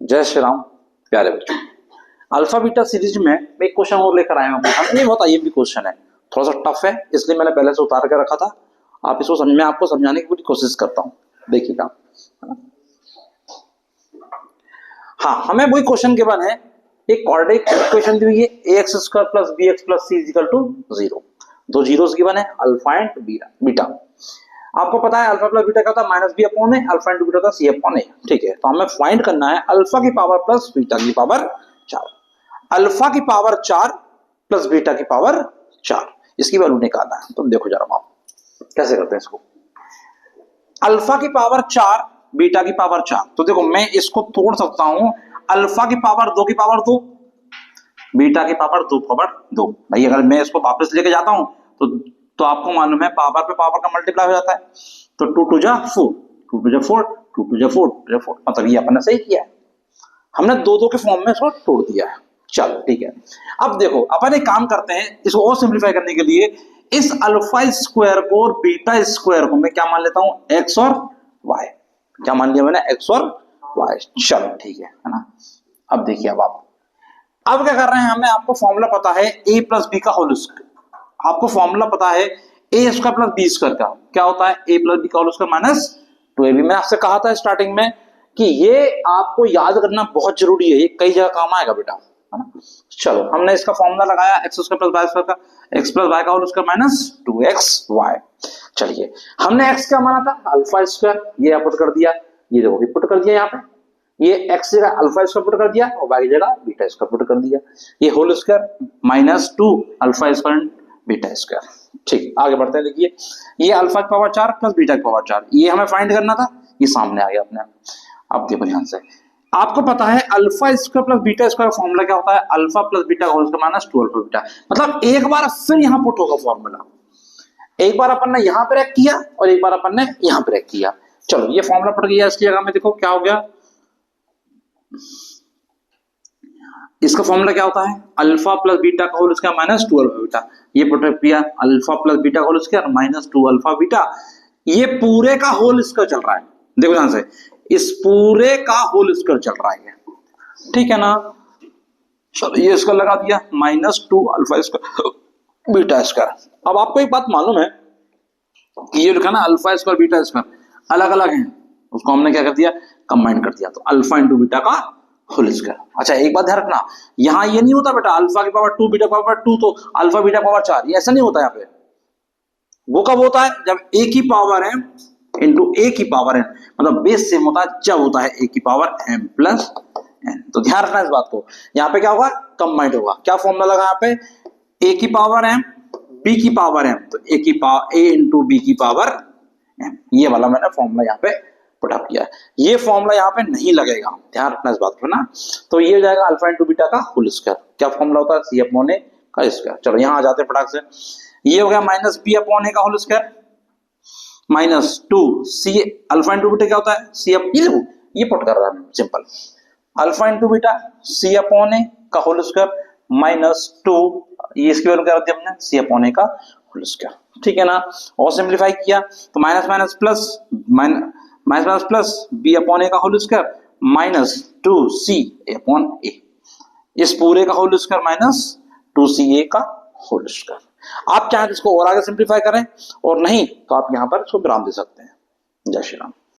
जय श्री राम प्यारे बच्चों। अल्फा बीटा सीरीज में मैं एक क्वेश्चन और लेकर आया हूँ। ये बहुत आईएमपी क्वेश्चन है, थोड़ा सा टफ है, इसलिए मैंने पहले से उतार के रखा था। आप इसको समझ में आपको समझाने की पूरी कोशिश करता हूँ, देखिएगा। हाँ, हमें वही क्वेश्चन के बाद है, एक क्वाड्रेटिक इक्वेशन दी हुई है ax square plus bx plus c equal to 0। दो जीरोस गिवन है, अल्फा एंड बीटा। आपको पता है अल्फा प्लस बीटा का होता है minus B upon A, alpha into beta होता है सी अपॉन ए। ठीक है, तो हमें फाइंड करना है अल्फा की पावर प्लस बीटा की पावर 4। अल्फा की पावर 4 प्लस बीटा की पावर 4, इसकी वैल्यू निकालना है। तो देखो जरा आप कैसे करते हैं इसको। अल्फा की पावर 4 बीटा की पावर 4, तो देखो मैं इसको तोड़ सकता हूं। अल्फा की पावर 2 की पावर 2, बीटा की पावर 2 पावर 2। भाई अगर मैं इसको वापस लेके जाता हूं तो आपको मालूम है पावर पे पावर का मल्टीप्लाई हो जाता है। तो 2 टू जा 4, 2 टू जा 4, 2 टू जा 4, 2 4, मतलब ये अपन ने सही किया है, हमने दो दो के फॉर्म में इसको तोड़ दिया है। चलो ठीक है, अब देखो अपन एक काम करते हैं, इसको और सिंप्लीफाई करने के लिए इस अल्फा स्क्वायर को और बीटा स्क्वायर को मैं क्या मान लेता हूं, एक्स और वाई। क्या मान लिया मैंने, एक्स और वाई। चलो ठीक है ना। अब देखिए अब क्या कर रहे हैं, हमें आपको फॉर्मूला पता है a प्लस बी का होल स्क्वायर। आपको फॉर्मूला पता है a square plus B square का क्या होता है, a प्लस बी का होल स्क्वायर माइनस 2ab। मैं आपसे कहा था स्टार्टिंग में कि ये आपको याद करना बहुत जरूरी है, ये कई जगह काम आएगा बेटा, है ना। चलो हमने इसका फॉर्मूला लगाया X square plus Y square का, एक्स प्लस वाई का होल स्क्वायर माइनस 2xy। चलिए हमने x क्या माना था, अल्फा स्क्वायर, ये पुट कर दिया, ये देखो पुट कर दिया यहाँ पे, ये x जगह अल्फा स्क्वायर पुट कर दिया और y जगह बीटा स्क्वायर पुट कर दिया। ये whole square minus 2 alpha square beta square. ठीक, आगे बढ़ते हैं। देखिए ये अल्फा की पावर 4 प्लस बीटा की पावर 4, ये हमें फाइंड करना था, ये सामने आ गया अपने। अब देखो ध्यान से, आपको पता है alpha square plus beta square formula क्या होता है, alpha plus beta whole square minus 2 alpha beta. मतलब एक बार फिर यहां पुट होगा फॉर्मूला, एक बार अपन ने यहां पे रख किया और एक बार अपन ने यहां पे रख किया। चलो ये फॉर्मूला पुट गया, इसकी जगह में देखो क्या हो गया, इसका फॉर्मूला क्या होता है, अल्फा प्लस बीटा का whole square minus 2 alpha beta. ये पुट किया अल्फा प्लस बीटा का whole square minus 2 alpha beta. ये पूरे का होल स्क्वायर चल रहा है, देखो ध्यान से, इस पूरे का होल स्क्वायर चल रहा है, ठीक है ना। चलो ये इसका लगा दिया minus 2 alpha square beta square. अब आपको एक बात मालूम है कि ये लिखा ना अल्फा स्क्वायर बीटा स्क्वायर अलग अलग है, उसको हमने क्या कर दिया, कंबाइन कर दिया, तो अल्फा इंटू बीटा का होल स्क्वायर। अच्छा एक बात ध्यान रखना, यहां ये नहीं होता बेटा अल्फा की पावर 2 बीटा की पावर 2 तो अल्फा बीटा पावर 4, ये ऐसा नहीं होता। यहाँ पे वो कब होता है, जब a की पावर m इंटू a की पावर n, मतलब बेस सेम होता है जब होता है a की पावर m प्लस n। तो ध्यान रखना इस बात को, यहाँ पे क्या होगा, कंबाइंड होगा। क्या फॉर्मूला लगा यहाँ पे, a की पावर m b की पावर m, तो a की पावर a इंटू b की पावर m, ये वाला मैंने फॉर्मूला यहाँ पे पुट अप किया है। ये फॉर्मूला यहाँ पे नहीं लगेगा, ध्यान रखना इस बात को ना। तो ये हो जाएगा अल्फा इंटू बीटा का होल स्क्वायर। क्या फॉर्मूला होता है, सी अपॉन ए का स्क्वायर। चलो यहाँ आ जाते हैं फटाक से, ये हो गया माइनस बी अपॉन ए का whole square minus 2 C alpha into beta क्या होता है, सी अप ये पुट कर रहा है simple, alpha into beta C upon A का होल स्क्वायर माइनस 2, ये इसकी वैल्यू क्या होती है हमने, सी अपॉन ए का होल स्क्वायर। ठीक है ना, और सिंप्लीफाई किया तो minus minus plus minus minus plus B upon A का whole square minus 2 C upon A, इस पूरे का whole square minus 2 C A का होल स्क्वायर। आप चाहे तो इसको और आगे सिंप्लीफाई करें, और नहीं तो आप यहां पर इसको विराम दे सकते हैं। जय श्री राम।